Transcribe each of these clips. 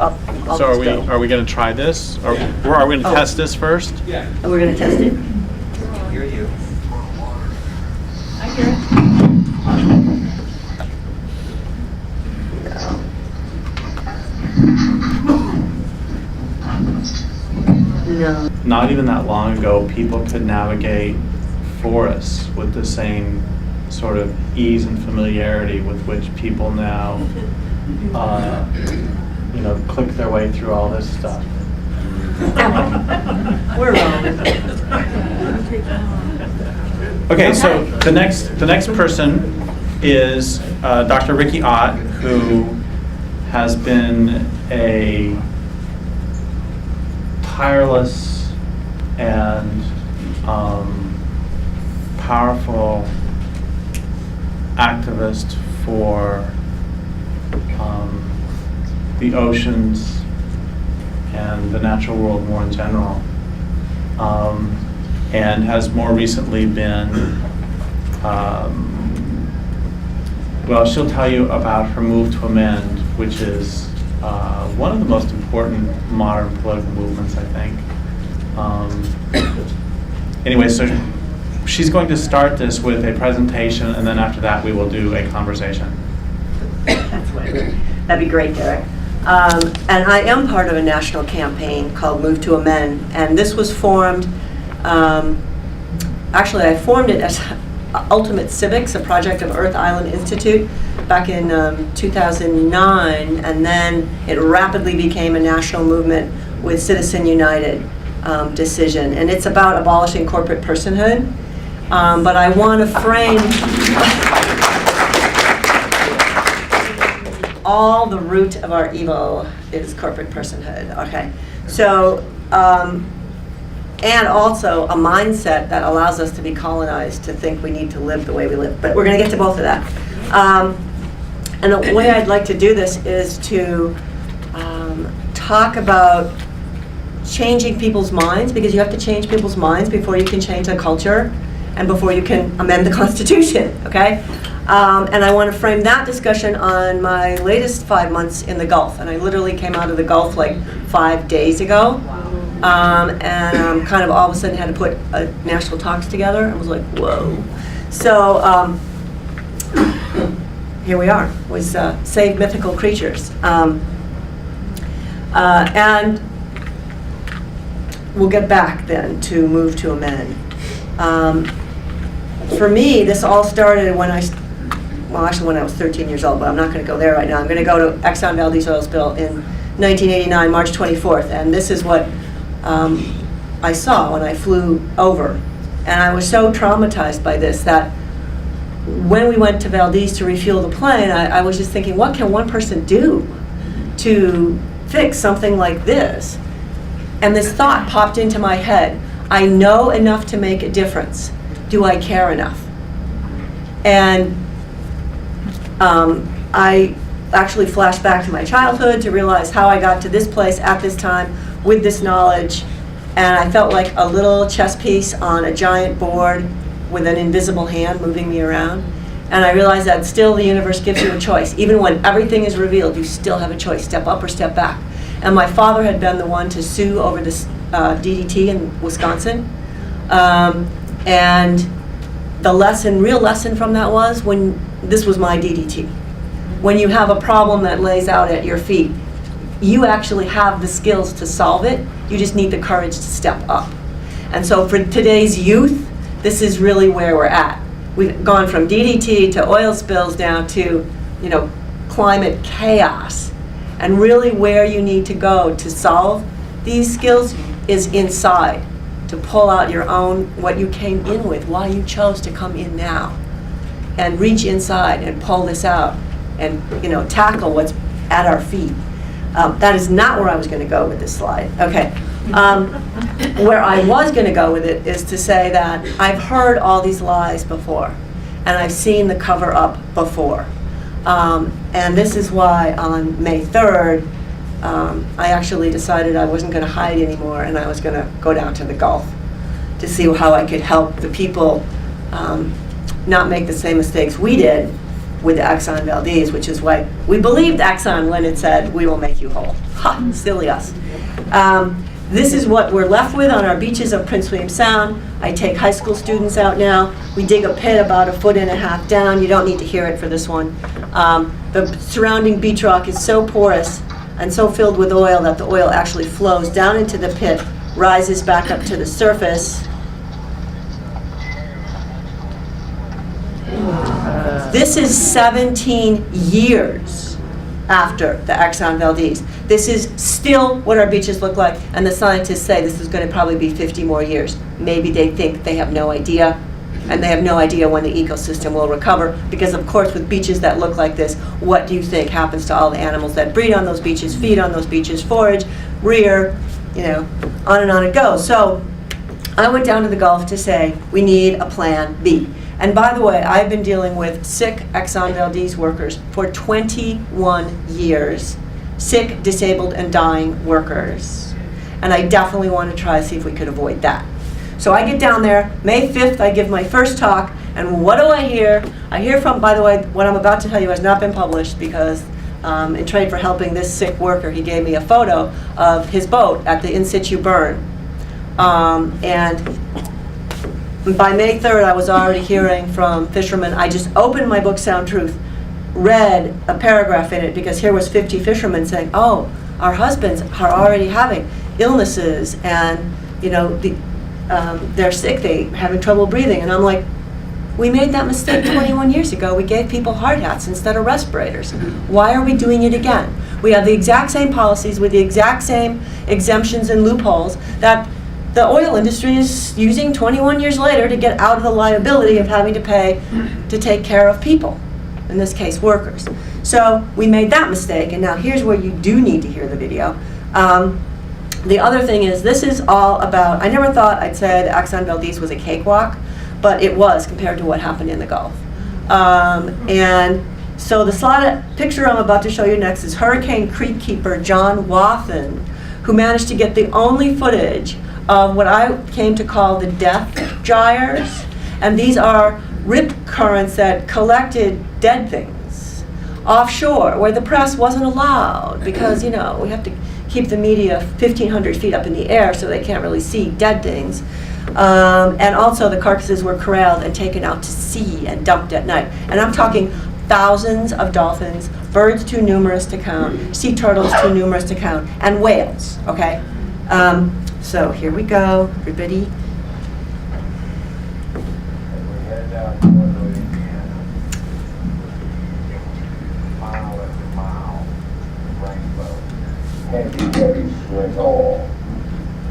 up. So are we going to try this? Are we going to test this first? Yeah. We're going to test it. I hear you. I hear it. No. Not even that long ago, people could navigate forests with the same sort of ease and familiarity with which people now, click their way through all this stuff. We're wrong. Okay, so the next person is Dr. Riki Ott, who has been a tireless and powerful activist for the oceans and the natural world more in general, and has more recently been, well, she'll tell you about her move to amend, which is one of the most important modern political movements, I think. Anyway, so she's going to start this with a presentation, and then after that we will do a conversation. That'd be great, Derek. And I am part of a national campaign called Move to Amend, and this was formed, actually I formed it as Ultimate Civics, a project of Earth Island Institute back in 2009, and then it rapidly became a national movement with Citizen United decision. And it's about abolishing corporate personhood. But I want to frame all the root of our evil is corporate personhood. Okay, so and also a mindset that allows us to be colonized to think we need to live the way we live. But we're going to get to both of that. And the way I'd like to do this is to talk about changing people's minds, because you have to change people's minds before you can change the culture and before you can amend the Constitution, okay? And I want to frame that discussion on my latest 5 months in the Gulf. And I literally came out of the Gulf like 5 days ago. And kind of all of a sudden had to put national talks together. I was like, whoa. So here we are, was Save Mythical Creatures. And we'll get back then to Move to Amend. For me, this all started when when I was 13 years old, but I'm not going to go there right now. I'm going to go to Exxon Valdez oil spill in 1989, March 24th, and this is what I saw when I flew over. And I was so traumatized by this that when we went to Valdez to refuel the plane, I was just thinking, what can one person do to fix something like this? And this thought popped into my head: I know enough to make a difference. Do I care enough? And I actually flashed back to my childhood to realize how I got to this place at this time with this knowledge. And I felt like a little chess piece on a giant board with an invisible hand moving me around. And I realized that still the universe gives you a choice. Even when everything is revealed, you still have a choice: step up or step back. And my father had been the one to sue over this DDT in Wisconsin. And the real lesson from that was, when this was my DDT. When you have a problem that lays out at your feet, you actually have the skills to solve it. You just need the courage to step up. And so for today's youth, this is really where we're at. We've gone from DDT to oil spills down to, climate chaos. And really where you need to go to solve these skills is inside, to pull out your own, what you came in with, why you chose to come in now. And reach inside and pull this out and tackle what's at our feet. That is not where I was going to go with this slide. Okay. Where I was going to go with it is to say that I've heard all these lies before, and I've seen the cover up before. And this is why on May 3rd, I actually decided I wasn't going to hide anymore, and I was going to go down to the Gulf to see how I could help the people not make the same mistakes we did, with the Exxon Valdez, which is why we believed Exxon when it said, we will make you whole. Ha, silly us. This is what we're left with on our beaches of Prince William Sound. I take high school students out now. We dig a pit about 1.5 feet down. You don't need to hear it for this one. The surrounding beach rock is so porous and so filled with oil that the oil actually flows down into the pit, rises back up to the surface. This is 17 years after the Exxon Valdez. This is still what our beaches look like, and the scientists say this is going to probably be 50 more years. Maybe they think, they have no idea, and they have no idea when the ecosystem will recover, because of course with beaches that look like this, what do you think happens to all the animals that breed on those beaches, feed on those beaches, forage, rear, you know, on and on it goes. So I went down to the Gulf to say, we need a plan B. And by the way, I've been dealing with sick Exxon Valdez workers for 21 years. Sick, disabled, and dying workers. And I definitely want to try to see if we could avoid that. So I get down there, May 5th, I give my first talk, and what do I hear? I hear from, by the way, what I'm about to tell you has not been published because in trade for helping this sick worker, he gave me a photo of his boat at the in situ burn. And by May 3rd, I was already hearing from fishermen. I just opened my book, Sound Truth, read a paragraph in it because here was 50 fishermen saying, oh, our husbands are already having illnesses and, you know, they're sick, they're having trouble breathing. And I'm like, we made that mistake 21 years ago. We gave people hard hats instead of respirators. Why are we doing it again? We have the exact same policies with the exact same exemptions and loopholes that the oil industry is using 21 years later to get out of the liability of having to pay to take care of people, in this case workers. So we made that mistake, and now here's where you do need to hear the video. The other thing is, this is all about, I never thought I'd say the Exxon Valdez was a cakewalk, but it was compared to what happened in the Gulf. And so the picture I'm about to show you next is Hurricane Creek keeper John Wathen, who managed to get the only footage of what I came to call the death gyres. And these are rip currents that collected dead things offshore where the press wasn't allowed because, you know, we have to keep the media 1,500 feet up in the air so they can't really see dead things. And also the carcasses were corralled and taken out to sea and dumped at night. And I'm talking thousands of dolphins, birds too numerous to count, sea turtles too numerous to count, and whales, okay? So here we go, everybody. Heavy, slick oil,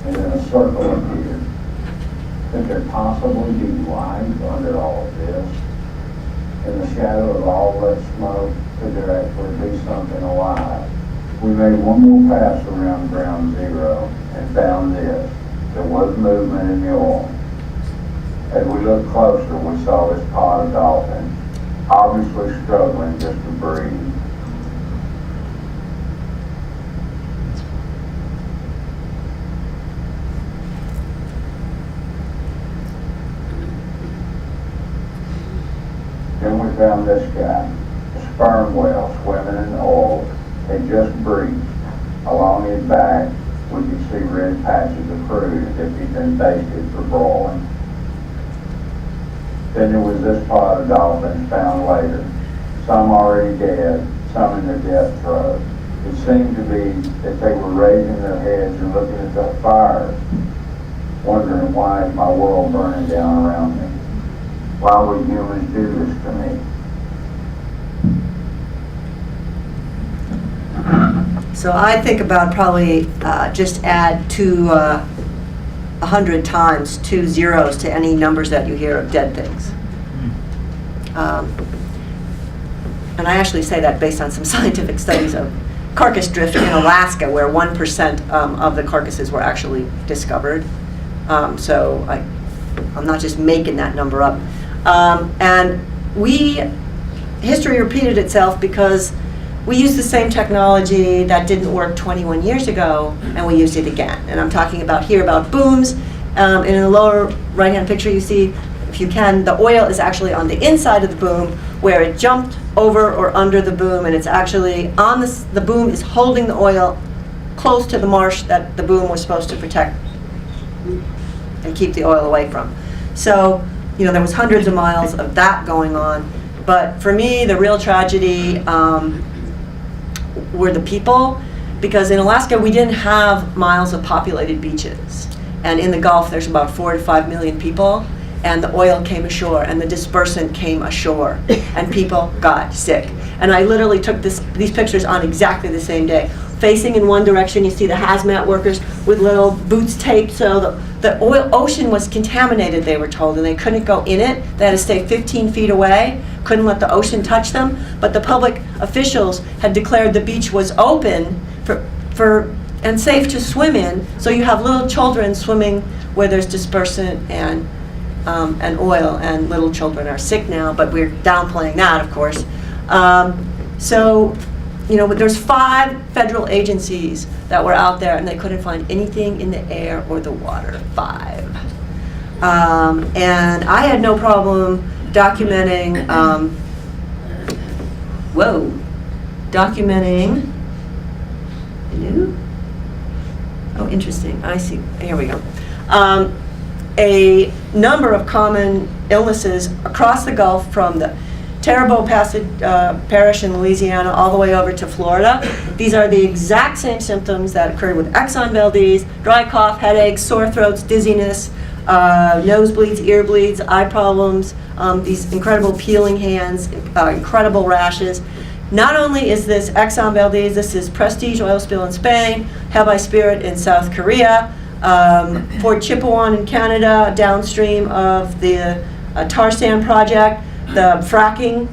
and then a circle appeared. Could there possibly be life under all of this? In the shadow of all that smoke, could there actually be something alive? We made one more pass around ground zero and found this. There was movement in the oil. As we looked closer, we saw this pod of dolphins, obviously struggling just to breathe. Then we found this guy, a sperm whale swimming in the oil, had just breached. Along his back, we could see red patches of crude as if he'd been basted for broiling. Then there was this pod of dolphins found later, some already dead, some in their death throes. It seemed to be that they were raising their heads and looking at the fires, wondering why is my world burning down around me? Why would humans do this to me? So I think about probably just add 100 times 2 zeros to any numbers that you hear of dead things. And I actually say that based on some scientific studies of carcass drift in Alaska, where 1% of the carcasses were actually discovered. So I'm not just making that number up. And history repeated itself because we used the same technology that didn't work 21 years ago, and we used it again. And I'm talking about here about booms. And in the lower right-hand picture, you see if you can, the oil is actually on the inside of the boom where it jumped over or under the boom, and it's actually on the boom is holding the oil close to the marsh that the boom was supposed to protect and keep the oil away from. So, there was hundreds of miles of that going on. But for me, the real tragedy were the people, because in Alaska, we didn't have miles of populated beaches. And in the Gulf, there's about 4 to 5 million people, and the oil came ashore, and the dispersant came ashore, and people got sick. And I literally took these pictures on exactly the same day. Facing in one direction, you see the hazmat workers with little boots taped, so the ocean was contaminated, they were told, and they couldn't go in it. They had to stay 15 feet away, couldn't let the ocean touch them. But the public officials had declared the beach was open for and safe to swim in, so you have little children swimming where there's dispersant and oil, and little children are sick now, but we're downplaying that, of course. So, there's 5 federal agencies that were out there, and they couldn't find anything in the air or the water. 5. And I had no problem documenting, hello? Oh, interesting. I see. Here we go. A number of common illnesses across the Gulf, from the Terrebonne Parish in Louisiana all the way over to Florida. These are the exact same symptoms that occurred with Exxon Valdez: dry cough, headaches, sore throats, dizziness, nosebleeds, ear bleeds, eye problems, these incredible peeling hands, incredible rashes. Not only is this Exxon Valdez, this is Prestige oil spill in Spain, Hebei Spirit in South Korea, Fort Chipewyan in Canada, downstream of the tar sand project, the fracking,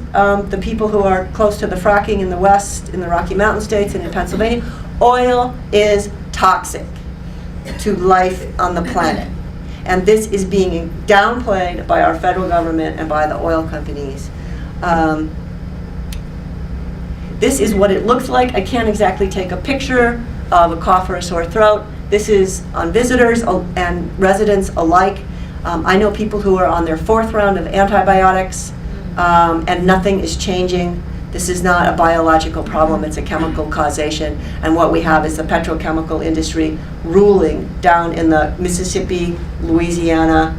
the people who are close to the fracking in the west, in the Rocky Mountain states and in Pennsylvania. Oil is toxic to life on the planet. And this is being downplayed by our federal government and by the oil companies. This is what it looks like. I can't exactly take a picture of a cough or a sore throat. This is on visitors and residents alike. I know people who are on their 4th round of antibiotics, and nothing is changing. This is not a biological problem, it's a chemical causation. And what we have is the petrochemical industry ruling down in the Mississippi, Louisiana,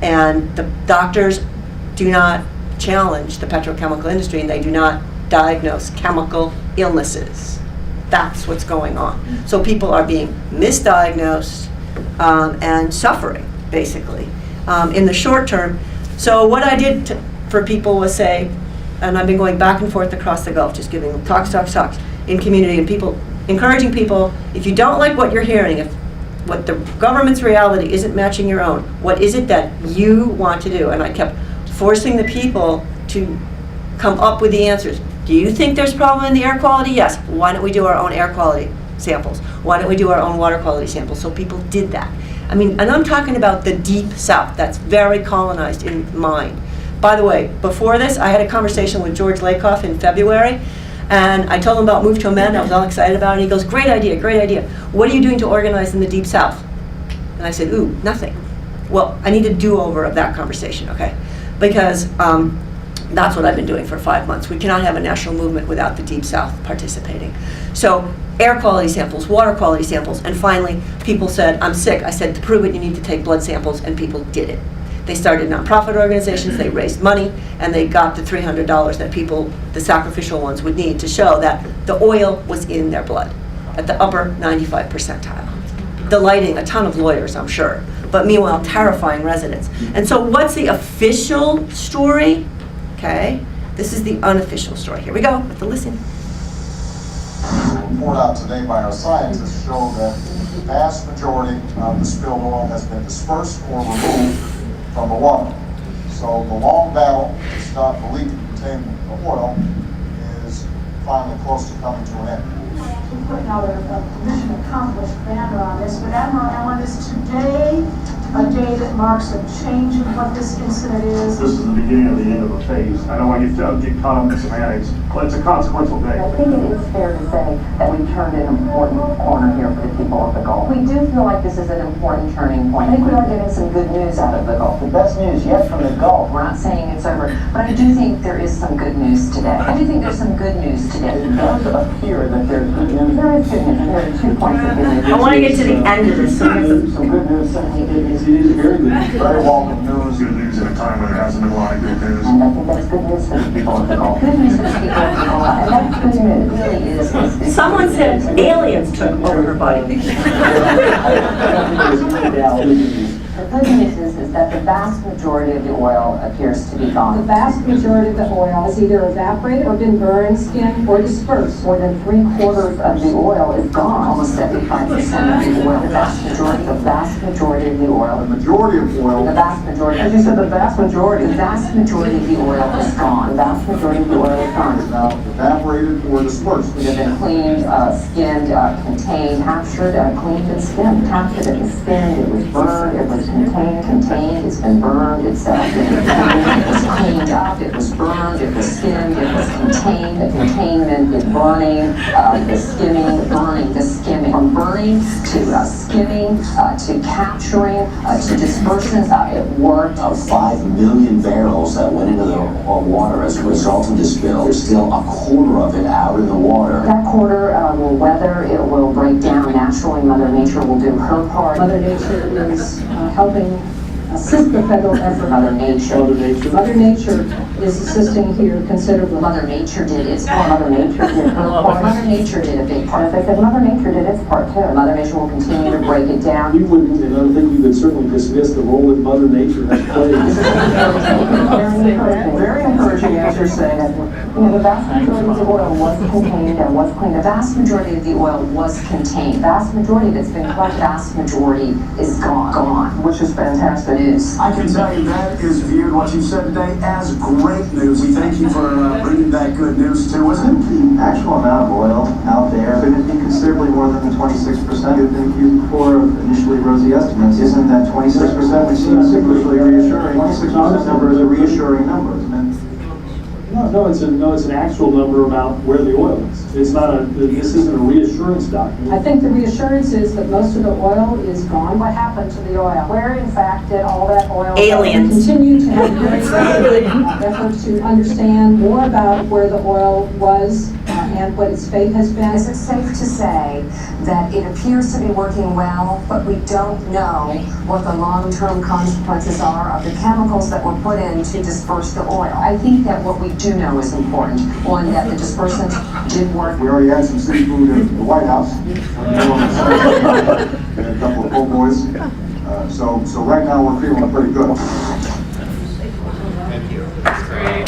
and the doctors do not challenge the petrochemical industry, and they do not diagnose chemical illnesses. That's what's going on. So people are being misdiagnosed and suffering, basically, in the short term. So what I did for people was say, and I've been going back and forth across the Gulf, just giving them talks in community, and people, encouraging people, if you don't like what you're hearing, if what the government's reality isn't matching your own, what is it that you want to do? And I kept forcing the people to come up with the answers. Do you think there's a problem in the air quality? Yes. Why don't we do our own air quality samples? Why don't we do our own water quality samples? So people did that. I mean, and I'm talking about the deep South that's very colonized in mind. By the way, before this, I had a conversation with George Lakoff in February, and I told him about Move to Amend. I was all excited about it. And he goes, great idea, great idea. What are you doing to organize in the deep South? And I said, ooh, nothing. Well, I need a do-over of that conversation, okay? Because that's what I've been doing for 5 months. We cannot have a national movement without the Deep South participating. So air quality samples, water quality samples, and finally people said, I'm sick. I said, to prove it, you need to take blood samples, and people did it. They started nonprofit organizations, they raised money, and they got the $300 that people, the sacrificial ones, would need to show that the oil was in their blood at the upper 95th percentile. Delighting a ton of lawyers, I'm sure, but meanwhile terrifying residents. And so what's the official story? Okay, this is the unofficial story. Here we go, have to listen. A report out today by our scientists show that the vast majority of the spilled oil has been dispersed or removed from the water. So the long battle to stop the leak containing the oil is finally close to coming to an end. Putting out a mission accomplished banner on this, but Admiral Allen, is today a day that marks a change in what this incident is. This is the beginning of the end of a phase. I don't want you to get caught up in semantics, but it's a consequential day. I think it is fair to say that we've turned an important corner here for the people of the Gulf. We do feel like this is an important turning point. I think we are getting some good news out of the Gulf. The best news yet from the Gulf. We're not saying it's over, but I do think there is some good news today. I do think there's some good news today. It does appear that there's good news. There is good news, and there are 2 points of good news. I want to get to the end of this. So here's Some good news. It is very good. Very welcome news. Good news at a time when there hasn't been a lot of good news. And I think that's good news for the people of the Gulf. Good news for the people of the Gulf. And that's good news. It really is. Someone said aliens took over her body. The good news is that the vast majority of the oil appears to be gone. The vast majority of the oil has either evaporated or been burned, skinned, or dispersed. More than 3/4 of the oil is gone. Almost 75% of the oil. The vast majority of the oil. The majority of oil. The vast majority. As you said, the vast majority. The vast majority of the oil is gone. The vast majority of the oil is gone. Is now evaporated or dispersed. It has been cleaned, skinned, contained, captured, cleaned and skinned. Captured, it was skinned, it was burned, it was contained, it's been burned, it's been cleaned, it was cleaned up, it was burned, it was skinned, it was contained, the containment, the burning, the skimming, the burning, the skimming. From burning to skimming, to capturing, to dispersions, it worked. Of 5 million barrels that went into the water as a result of this spill, there's still a quarter of it out in the water. That quarter will weather, it will break down naturally. Mother Nature will do her part. Mother Nature is helping assist the federal effort. Mother Nature. Mother Nature is assisting here considerably. Mother Nature did its part. Mother Nature did her part. Mother Nature did a big part. As I said, Mother Nature did its part too. Mother Nature will continue to break it down. We wouldn't, and I don't think we could certainly dismiss the role that Mother Nature has played. Very encouraging, as you're saying. The vast majority of the oil was contained and was cleaned. The vast majority of the oil was contained. Vast majority that's been collected, vast majority is gone, which is fantastic news. I can tell you that is viewed, what you said today, as great news. We thank you for bringing that good news to us. The actual amount of oil out there could it be considerably more than the 26% you'd been used before initially rosy estimates? Isn't that 26% which seems superficially reassuring? 26% number is a reassuring number, isn't it? No, it's an actual number about where the oil is. It's not this isn't a reassurance document. I think the reassurance is that most of the oil is gone. What happened to the oil? Where, in fact, did all that oil go? Aliens. We continue to have very efforts to understand more about where the oil was and what its fate has been. Is it safe to say that it appears to be working well, but we don't know what the long-term consequences are of the chemicals that were put in to disperse the oil? I think that what we do know is important. One, that the dispersant did work. We already had some seafood at the White House. And a couple of po' boys. So right now we're feeling pretty good. Thank you. That's great.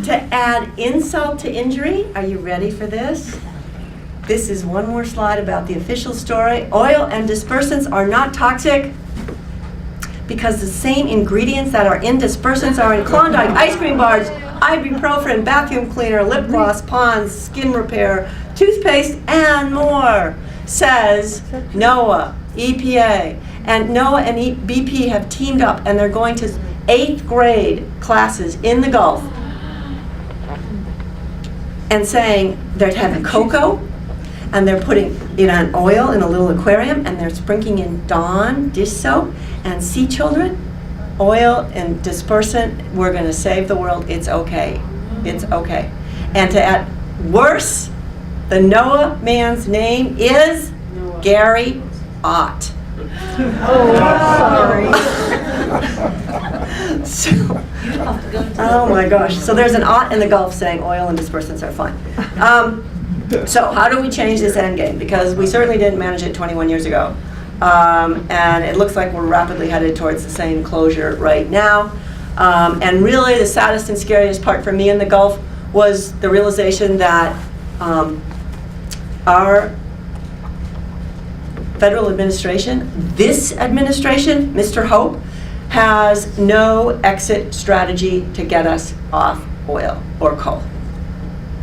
To add insult to injury, are you ready for this? This is one more slide about the official story. Oil and dispersants are not toxic because the same ingredients that are in dispersants are in Klondike ice cream bars, ibuprofen, vacuum cleaner, lip gloss, Pond's, skin repair, toothpaste, and more, says NOAA, EPA. And NOAA and BP have teamed up and they're going to 8th grade classes in the Gulf and saying they're having cocoa and they're putting it on oil in a little aquarium and they're sprinkling in Dawn dish soap and sea children, oil and dispersant. We're going to save the world. It's okay. It's okay. And to add worse, the NOAA man's name is Riki Ott. Sorry. Oh my gosh. So there's an Ott in the Gulf saying oil and dispersants are fine. So how do we change this end game? Because we certainly didn't manage it 21 years ago. And it looks like we're rapidly headed towards the same closure right now. And really the saddest and scariest part for me in the Gulf was the realization that our federal administration, this administration, Mr. Hope, has no exit strategy to get us off oil or coal.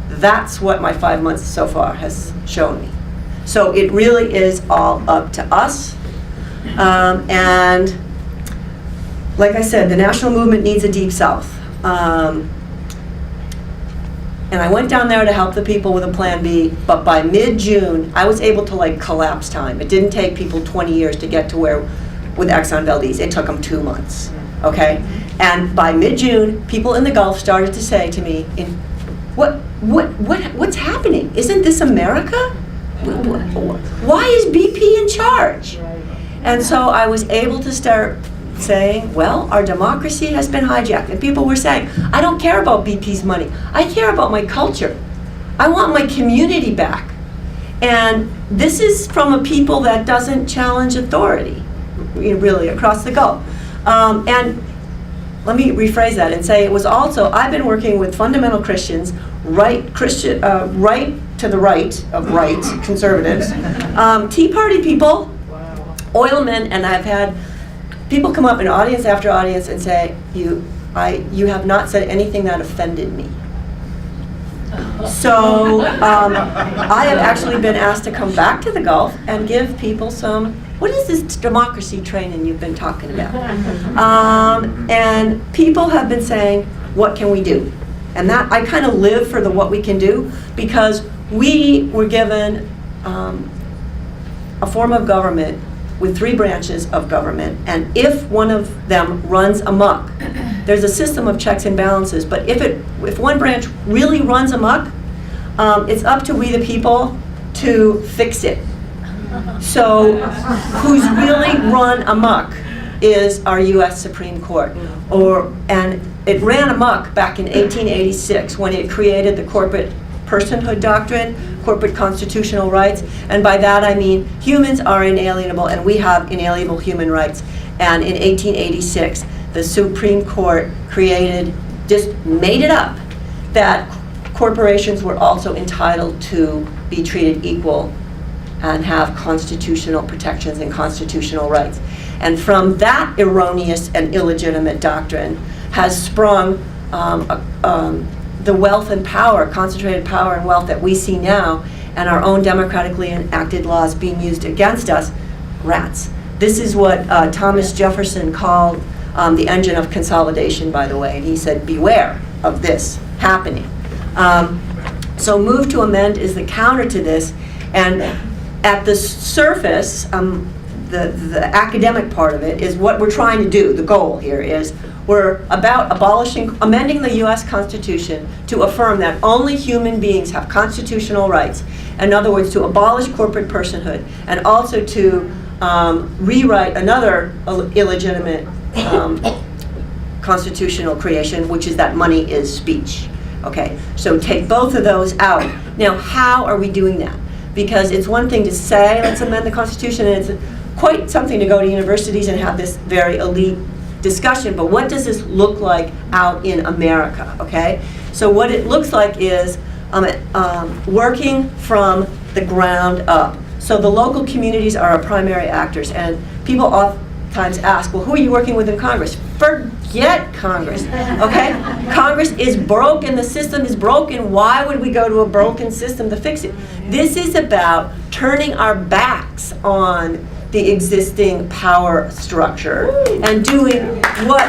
That's what my 5 months so far has shown me. So it really is all up to us. And like I said, the national movement needs a Deep South. And I went down there to help the people with a Plan B, but by mid-June, I was able to like collapse time. It didn't take people 20 years to get to where, with Exxon Valdez, it took them 2 months, okay? And by mid-June, people in the Gulf started to say to me, what's happening? Isn't this America? Why is BP in charge? And so I was able to start saying, well, our democracy has been hijacked. And people were saying, I don't care about BP's money. I care about my culture. I want my community back. And this is from a people that doesn't challenge authority, really, across the Gulf. And let me rephrase that and say it was also, I've been working with fundamental Christians, right to the right of right, conservatives, Tea Party people, oilmen, and I've had people come up in audience after audience and say, you have not said anything that offended me. So I have actually been asked to come back to the Gulf and give people some, what is this democracy training you've been talking about? And people have been saying, what can we do? And that, I kind of live for the what we can do, because we were given a form of government with 3 branches of government, and if one of them runs amok, there's a system of checks and balances, but if one branch really runs amok, it's up to we the people to fix it. So who's really run amok is our US Supreme Court. And it ran amok back in 1886 when it created the corporate personhood doctrine, corporate constitutional rights, and by that I mean humans are inalienable and we have inalienable human rights. And in 1886, the Supreme Court just made it up that corporations were also entitled to be treated equal and have constitutional protections and constitutional rights. And from that erroneous and illegitimate doctrine has sprung the wealth and power, concentrated power and wealth that we see now, and our own democratically enacted laws being used against us, rats. This is what Thomas Jefferson called the engine of consolidation, by the way, and he said, beware of this happening. So move to amend is the counter to this, and at the surface, the academic part of it is what we're trying to do. The goal here is we're about amending the US Constitution to affirm that only human beings have constitutional rights. In other words, to abolish corporate personhood, and also to rewrite another illegitimate constitutional creation, which is that money is speech. Okay, so take both of those out. Now, how are we doing that? Because it's one thing to say, let's amend the Constitution, and it's quite something to go to universities and have this very elite discussion, but what does this look like out in America, okay? So what it looks like is working from the ground up. So the local communities are our primary actors, and people oftentimes ask, well, who are you working with in Congress? Forget Congress, okay? Congress is broken, the system is broken. Why would we go to a broken system to fix it? This is about turning our backs on the existing power structure and doing what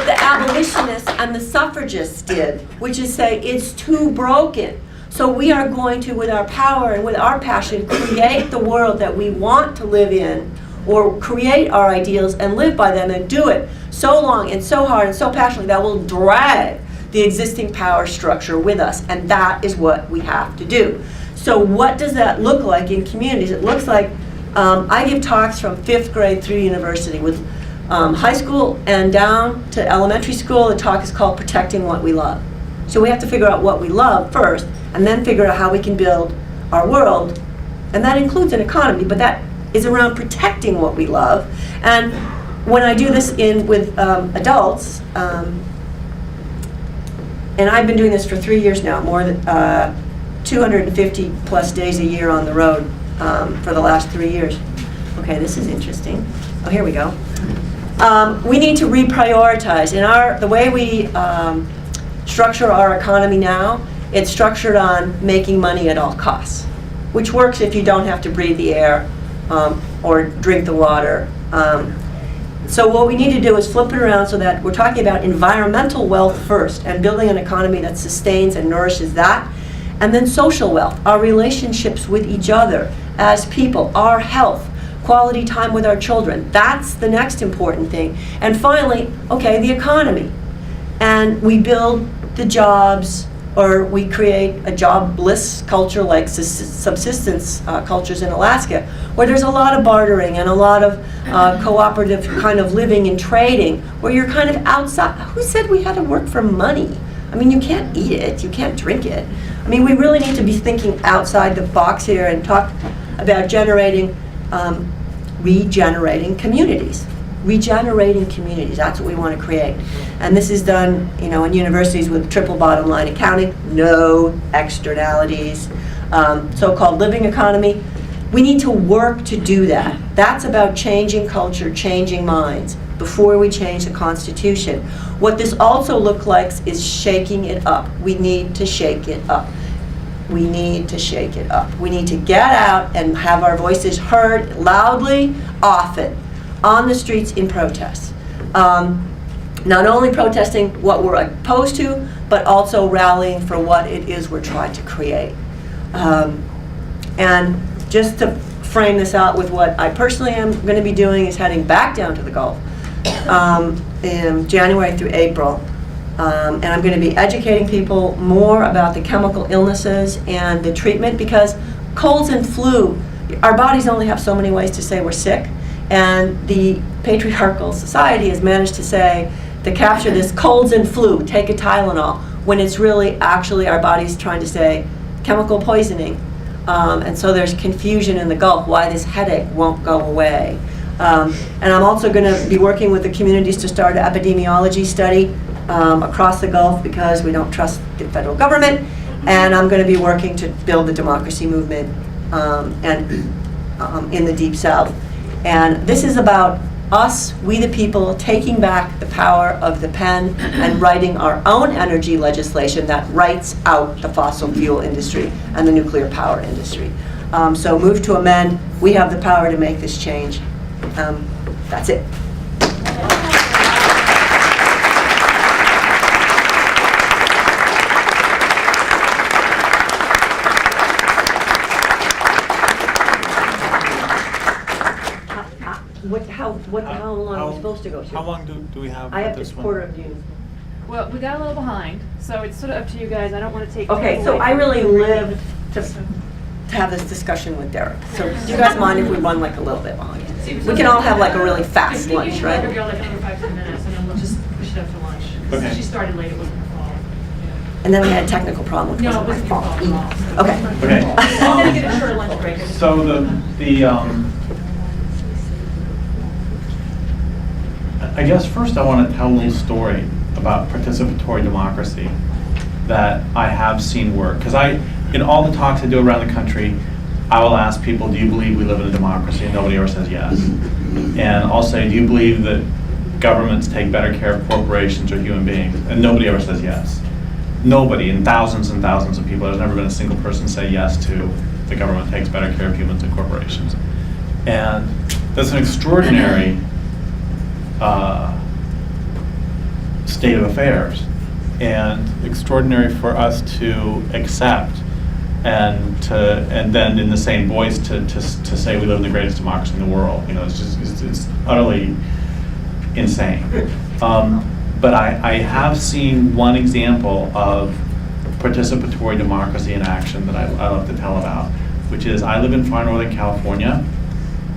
the abolitionists and the suffragists did, which is say it's too broken. So we are going to, with our power and with our passion, create the world that we want to live in, or create our ideals and live by them, and do it so long and so hard and so passionately that will drag the existing power structure with us, and that is what we have to do. So what does that look like in communities? It looks like, I give talks from 5th grade through university with high school and down to elementary school. The talk is called Protecting What We Love. So we have to figure out what we love first, and then figure out how we can build our world, and that includes an economy, but that is around protecting what we love. And when I do this with adults, and I've been doing this for 3 years now, more than 250 plus days a year on the road for the last 3 years. Okay, this is interesting. Oh, here we go. We need to reprioritize. The way we structure our economy now It's structured on making money at all costs, which works if you don't have to breathe the air or drink the water. So what we need to do is flip it around so that we're talking about environmental wealth first and building an economy that sustains and nourishes that. And then social wealth, our relationships with each other as people, our health, quality time with our children. That's the next important thing. And finally, okay, the economy. And we build the jobs, or we create a jobless culture like subsistence cultures in Alaska, where there's a lot of bartering and a lot of cooperative kind of living and trading, where you're kind of outside. Who said we had to work for money? I mean, you can't eat it, you can't drink it. I mean, we really need to be thinking outside the box here and talk about regenerating communities. Regenerating communities, that's what we want to create. And this is done, in universities with triple bottom line accounting, no externalities, so-called living economy. We need to work to do that. That's about changing culture, changing minds, before we change the Constitution. What this also looks like is shaking it up. We need to shake it up. We need to shake it up. We need to get out and have our voices heard loudly, often, on the streets in protests. Not only protesting what we're opposed to, but also rallying for what it is we're trying to create. And just to frame this out with what I personally am going to be doing is heading back down to the Gulf in January through April. And I'm going to be educating people more about the chemical illnesses and the treatment, because colds and flu, our bodies only have so many ways to say we're sick. And the patriarchal society has managed to capture this colds and flu, take a Tylenol, when it's really actually our body's trying to say chemical poisoning. And so there's confusion in the Gulf why this headache won't go away. And I'm also going to be working with the communities to start an epidemiology study across the Gulf, because we don't trust the federal government. And I'm going to be working to build the democracy movement in the Deep South. And this is about us, we the people, taking back the power of the pen and writing our own energy legislation that writes out the fossil fuel industry and the nuclear power industry. So move to amend. We have the power to make this change. That's it. How long are we supposed to go to? How long do we have? I have this this one? quarter of June. Well, we got a little behind, so it's sort of up to you guys. I don't want to take. Okay, so I really lived to have this discussion with Derek. So do you guys mind if we run like a little bit behind? We can all have like a really fast lunch, right? We'll like another 5-10 minutes, and then we'll just push it up to lunch. Okay. She started late; it wasn't her fault. And then we had a technical problem, which No, it wasn't wasn't my your fault. fault at all. Okay. Okay. I'm gonna get a short lunch break. So I guess first I want to tell a little story about participatory democracy that I have seen work. Because in all the talks I do around the country, I will ask people, do you believe we live in a democracy? And nobody ever says yes. And I'll say, do you believe that governments take better care of corporations or human beings? And nobody ever says yes. Nobody, and thousands of people, there's never been a single person say yes to the government takes better care of humans and corporations. And that's an extraordinary state of affairs, and extraordinary for us to accept, and then in the same voice to say we live in the greatest democracy in the world. It's utterly insane. But I have seen one example of participatory democracy in action that I love to tell about, which is I live in far northern California,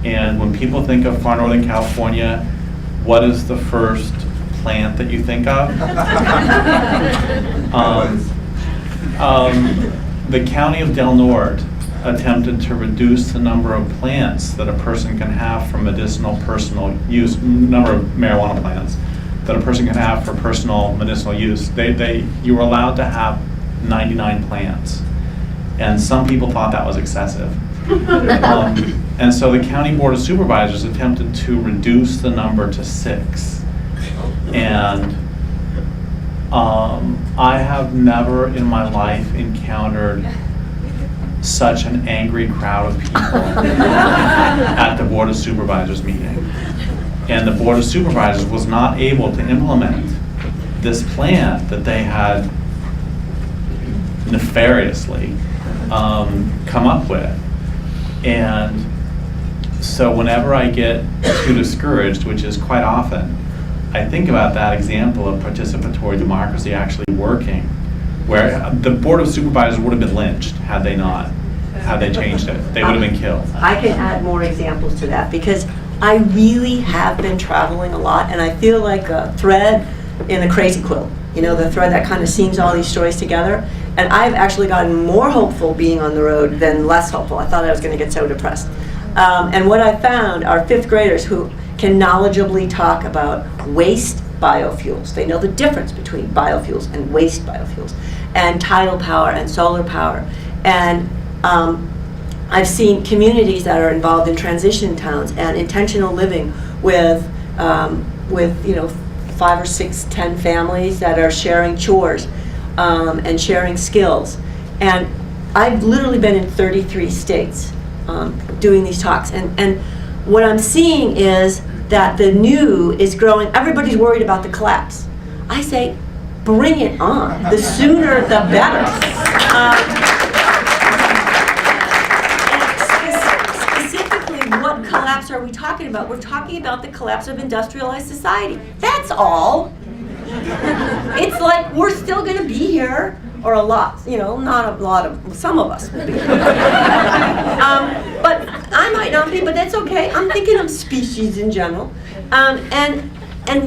and when people think of far northern California, what is the first plant that you think of? The county of Del Norte attempted to reduce the number of plants that a person can have for medicinal personal use, number of marijuana plants that a person can have for personal medicinal use. You were allowed to have 99 plants, and some people thought that was excessive. And so the county board of supervisors attempted to reduce the number to 6, and I have never in my life encountered such an angry crowd of people at the Board of Supervisors meeting. And the Board of Supervisors was not able to implement this plan that they had nefariously come up with. And so whenever I get too discouraged, which is quite often, I think about that example of participatory democracy actually working, where the Board of Supervisors would have been lynched had they not, had they changed it. They would have been killed. I can add more examples to that because I really have been traveling a lot, and I feel like a thread in a crazy quilt. You know, the thread that kind of seams all these stories together. And I've actually gotten more hopeful being on the road than less hopeful. I thought I was going to get so depressed. And what I found are fifth graders who can knowledgeably talk about waste biofuels. They know the difference between biofuels and waste biofuels, and tidal power and solar power. And I've seen communities that are involved in transition towns and intentional living with 5 or 6, 10 families that are sharing chores and sharing skills. And I've literally been in 33 states doing these talks. And what I'm seeing is that the new is growing. Everybody's worried about the collapse. I say, bring it on. The sooner, the better. Specifically, what collapse are we talking about? We're talking about the collapse of industrialized society. That's all. It's like we're still going to be here, or a lot, not a lot of, some of us will be here. But I might not be, but that's okay. I'm thinking of species in general. And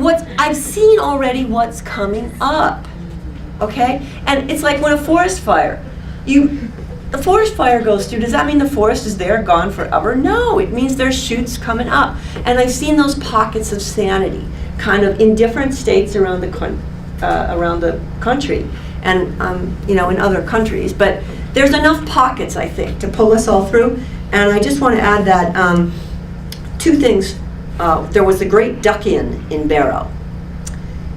what I've seen already what's coming up, okay? And it's like when a forest fire, the forest fire goes through, does that mean the forest is there, gone forever? No, it means there's shoots coming up. And I've seen those pockets of sanity kind of in different states around the country and in other countries. But there's enough pockets, I think, to pull us all through. And I just want to add that two things. There was the Great Duck-In in Barrow.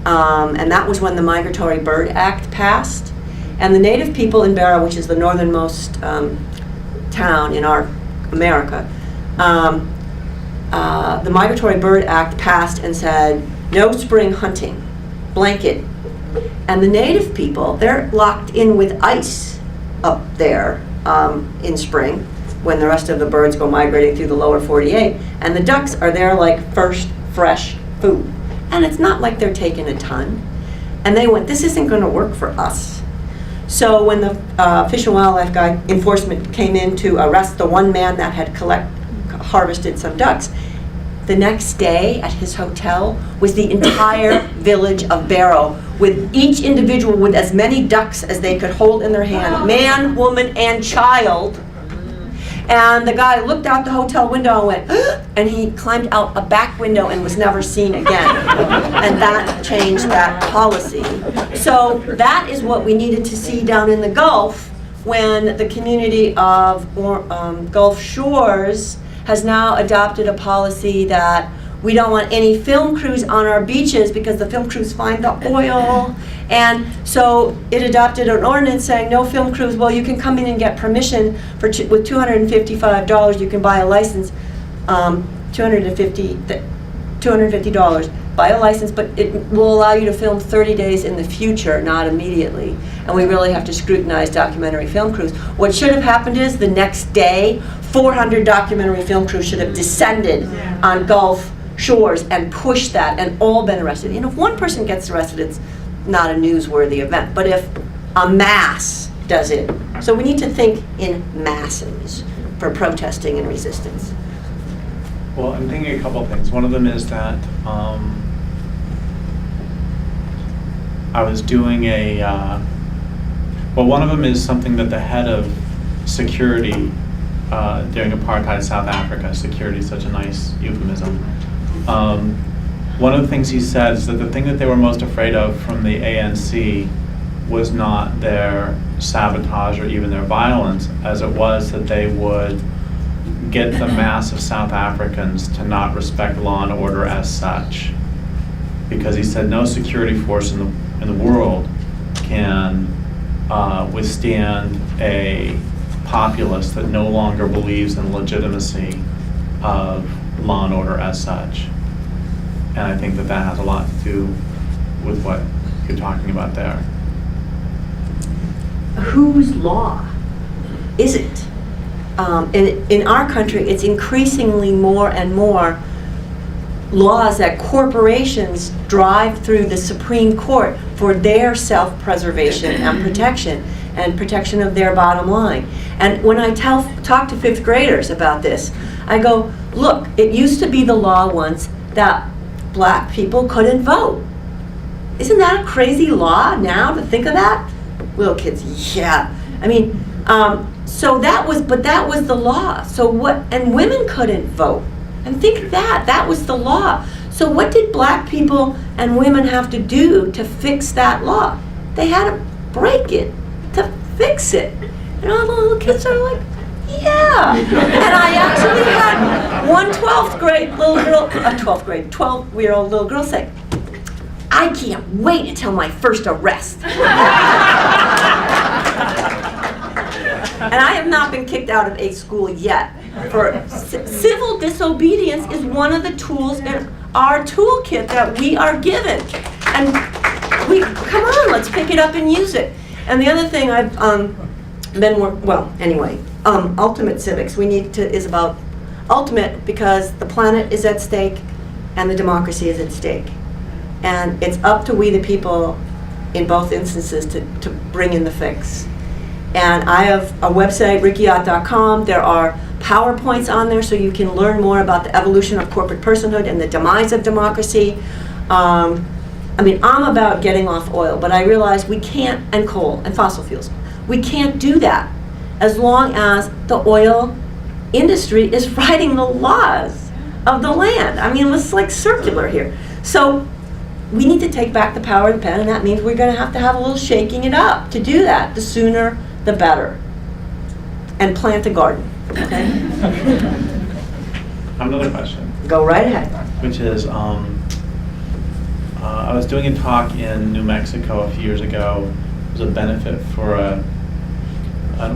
And that was when the Migratory Bird Act passed. And the native people in Barrow, which is the northernmost town in our America, the Migratory Bird Act passed and said, no spring hunting, blanket. And the native people, they're locked in with ice up there in spring when the rest of the birds go migrating through the lower 48. And the ducks are there like first fresh food. And it's not like they're taking a ton. And they went, this isn't going to work for us. So when the Fish and Wildlife Enforcement came in to arrest the one man that had harvested some ducks, the next day at his hotel was the entire village of Barrow, with each individual with as many ducks as they could hold in their hand, man, woman, and child. And the guy looked out the hotel window and went, and he climbed out a back window and was never seen again. And that changed that policy. So that is what we needed to see down in the Gulf when the community of Gulf Shores has now adopted a policy that we don't want any film crews on our beaches because the film crews find the oil. And so it adopted an ordinance saying no film crews, well, you can come in and get permission with $255, you can buy a license, $250, buy a license, but it will allow you to film 30 days in the future, not immediately. And we really have to scrutinize documentary film crews. What should have happened is the next day, 400 documentary film crews should have descended on Gulf Shores and pushed that and all been arrested. And if one person gets arrested, it's not a newsworthy event. But if a mass does it, so we need to think in masses for protesting and resistance. Well, I'm thinking a couple of things. One of them is that I was doing one of them is something that the head of security during apartheid South Africa, security is such a nice euphemism. One of the things he said is that the thing that they were most afraid of from the ANC was not their sabotage or even their violence, as it was that they would get the mass of South Africans to not respect law and order as such. Because he said no security force in in the world can withstand a populace that no longer believes in the legitimacy of law and order as such. And I think that that has a lot to do with what you're talking about there. Whose law is it? In our country, it's increasingly more and more laws that corporations drive through the Supreme Court for their self-preservation and protection of their bottom line. And when I talk to fifth graders about this, I go, look, it used to be the law once that black people couldn't vote. Isn't that a crazy law now to think of that? Little kids, yeah. I mean, so that was the law. So what, and women couldn't vote. And think of that, that was the law. So what did black people and women have to do to fix that law? They had to break it to fix it. And all the little kids are like, yeah. And I actually had one 12-year-old little girl say, I can't wait until my first arrest. And I have not been kicked out of a school yet. For civil disobedience is one of the tools in our toolkit that we are given. And come on, let's pick it up and use it. And the other thing I've ultimate civics is about ultimate because the planet is at stake and the democracy is at stake. And it's up to we the people in both instances to bring in the fix. And I have a website, rikiott.com. There are PowerPoints on there so you can learn more about the evolution of corporate personhood and the demise of democracy. I'm about getting off oil, but I realize we can't, and coal and fossil fuels, we can't do that as long as the oil industry is writing the laws of the land. I mean, it's like circular here. So we need to take back the power of the pen, and that means we're going to have a little shaking it up to do that. The sooner, the better. And plant a garden, okay? Another question. Go right ahead. Which is, I was doing a talk in New Mexico a few years ago. It was a benefit for an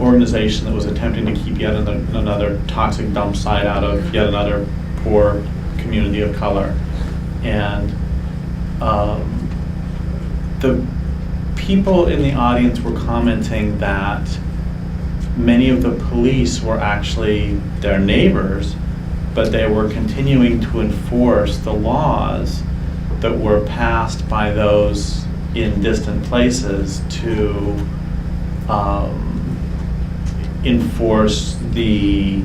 organization that was attempting to keep yet another toxic dump site out of yet another poor community of color. And the people in the audience were commenting that many of the police were actually their neighbors, but they were continuing to enforce the laws that were passed by those in distant places to enforce the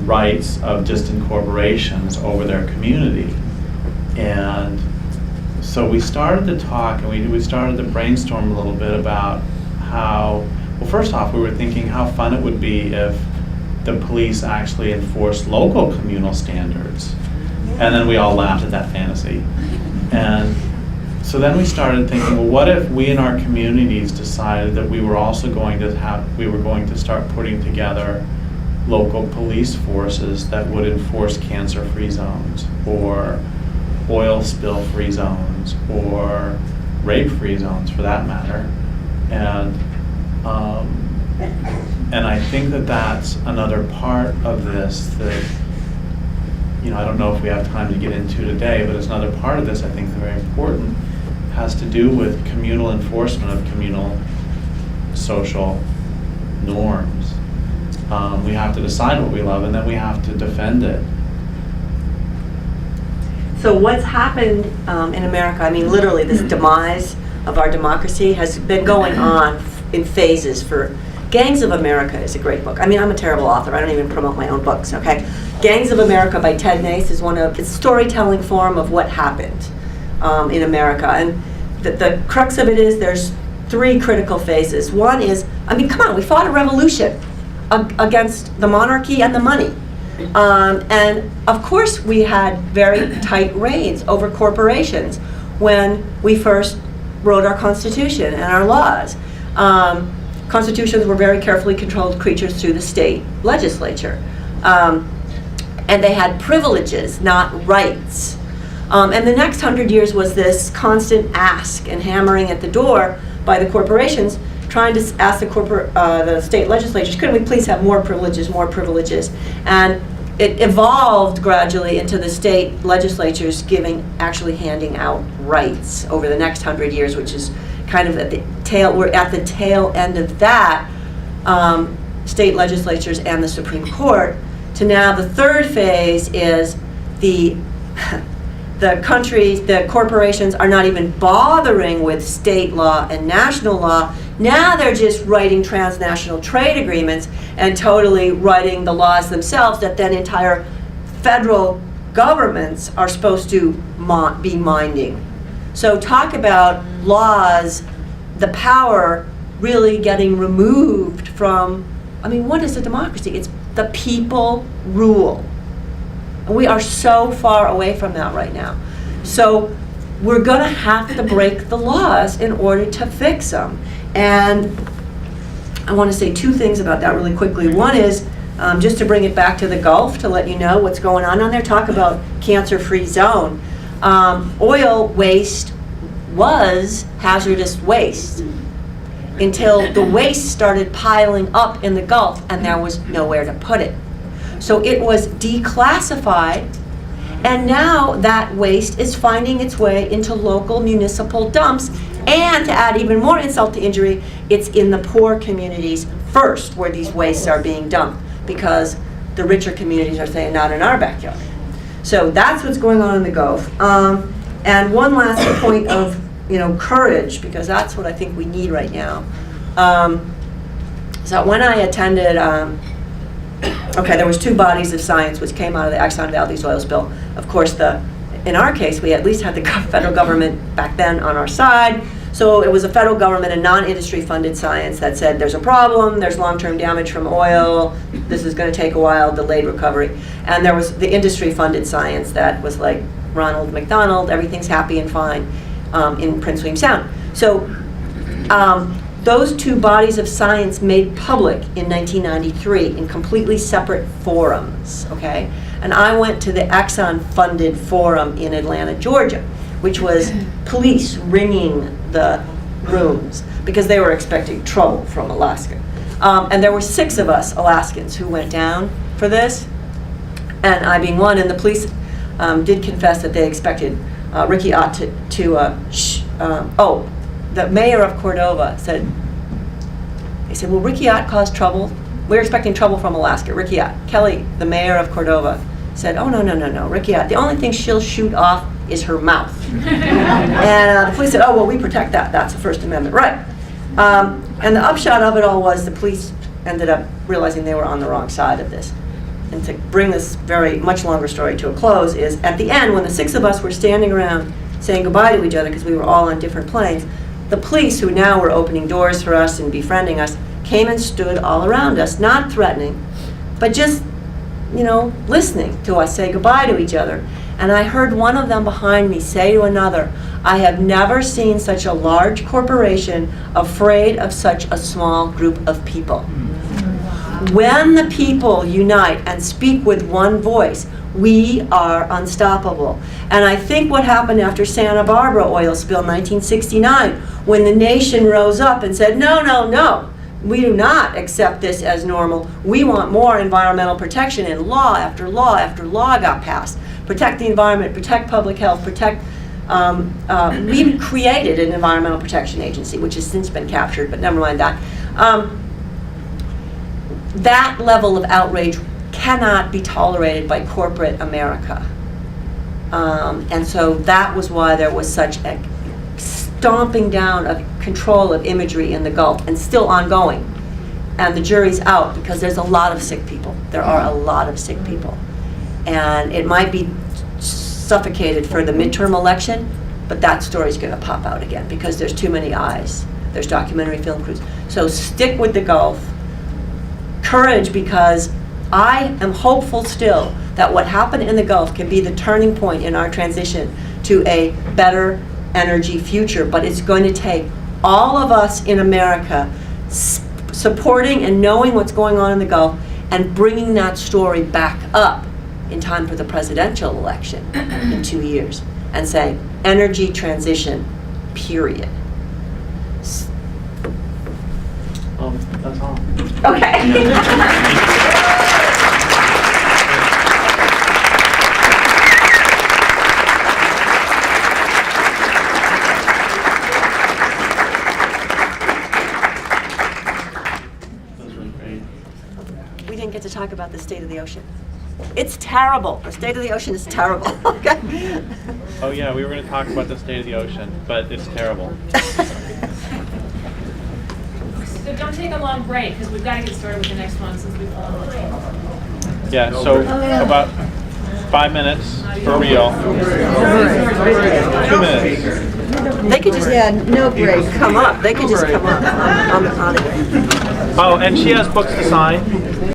rights of distant corporations over their community. And so we started to talk, and we started to brainstorm a little bit about how, well, first off, we were thinking how fun it would be if the police actually enforced local communal standards. And then we all laughed at that fantasy. And so then we started thinking, well, what if we in our communities decided that we were also going to start putting together local police forces that would enforce cancer-free zones, or oil spill-free zones, or rape-free zones for that matter. And I think that that's another part of this that, I don't know if we have time to get into today, but it's another part of this I think is very important, has to do with communal enforcement of communal social norms. We have to decide what we love, and then we have to defend it. So what's happened in America, literally this demise of our democracy has been going on in phases for Gangs of America is a great book. I'm a terrible author. I don't even promote my own books, okay? Gangs of America by Ted Nace is it's a storytelling form of what happened in America. And the crux of it is there's three critical phases. One is, come on, we fought a revolution against the monarchy and the money. And of course we had very tight reins over corporations when we first wrote our Constitution and our laws. Constitutions were very carefully controlled creatures through the state legislature. And they had privileges, not rights. And the next 100 years was this constant ask and hammering at the door by the corporations, trying to ask the state legislatures, couldn't we please have more privileges, more privileges? And it evolved gradually into the state legislatures actually handing out rights over the next 100 years, which is kind of we're at the tail end of that, state legislatures and the Supreme Court, to now the third phase is the corporations are not even bothering with state law and national law. Now they're just writing transnational trade agreements and totally writing the laws themselves that then entire federal governments are supposed to be minding. So talk about laws, the power really getting removed from, I mean, what is a democracy? It's the people rule. And we are so far away from that right now. So we're gonna have to break the laws in order to fix them. And I want to say two things about that really quickly. One is, just to bring it back to the Gulf, to let you know what's going on there, talk about cancer-free zone. Oil waste was hazardous waste until the waste started piling up in the Gulf and there was nowhere to put it. So it was declassified, and now that waste is finding its way into local municipal dumps. And to add even more insult to injury, it's in the poor communities first where these wastes are being dumped, because the richer communities are saying, not in our backyard. So that's what's going on in the Gulf. And one last point of courage, because that's what I think we need right now. So when I attended, there was two bodies of science which came out of the Exxon Valdez oil spill. Of course, in our case, we at least had the federal government back then on our side. So it was a federal government and non-industry funded science that said there's a problem, there's long-term damage from oil, this is going to take a while, delayed recovery. And there was the industry funded science that was like Ronald McDonald, everything's happy and fine in Prince William Sound. So those two bodies of science made public in 1993 in completely separate forums, okay? And I went to the Exxon-funded forum in Atlanta, Georgia, which was police ringing the rooms because they were expecting trouble from Alaska. And there were 6 of us Alaskans who went down for this, and I being one, and the police did confess that they expected Riki Ott the mayor of Cordova said, will Riki Ott cause trouble? We're expecting trouble from Alaska. Riki Ott. Kelly, the mayor of Cordova, said, oh, no, Riki Ott, the only thing she'll shoot off is her mouth. And the police said, oh, well, we protect that. That's a First Amendment right. And the upshot of it all was the police ended up realizing they were on the wrong side of this. And to bring this very much longer story to a close is, at the end, when the 6 of us were standing around saying goodbye to each other because we were all on different planes, the police, who now were opening doors for us and befriending us, came and stood all around us, not threatening, but just, listening to us say goodbye to each other. And I heard one of them behind me say to another, I have never seen such a large corporation afraid of such a small group of people. When the people unite and speak with one voice, we are unstoppable. And I think what happened after Santa Barbara oil spill in 1969, when the nation rose up and said, no, we do not accept this as normal. We want more environmental protection, and law after law after law got passed. Protect the environment, protect public health, protect, we even created an environmental protection agency, which has since been captured, but never mind that. That level of outrage cannot be tolerated by corporate America. And so that was why there was such a stomping down of control of imagery in the Gulf, and still ongoing. And the jury's out because there's a lot of sick people. There are a lot of sick people. And it might be suffocated for the midterm election, but that story's going to pop out again because there's too many eyes. There's documentary film crews. So stick with the Gulf. Courage, because I am hopeful still that what happened in the Gulf can be the turning point in our transition to a better energy future. But it's going to take all of us in America supporting and knowing what's going on in the Gulf and bringing that story back up in time for the presidential election in 2 years. and say, energy transition, period. That's all. Okay. Those were great. We didn't get to talk about the state of the ocean. It's terrible. The state of the ocean is terrible. Okay. Oh yeah, we were going to talk about the state of the ocean, but it's terrible. So don't take a long break, because we've got to get started with the next one since we've all on the table. Yeah, so about 5 minutes for real. 2 minutes. They could just, no break. Come up. They could just come up on the. Oh, and she has books to sign.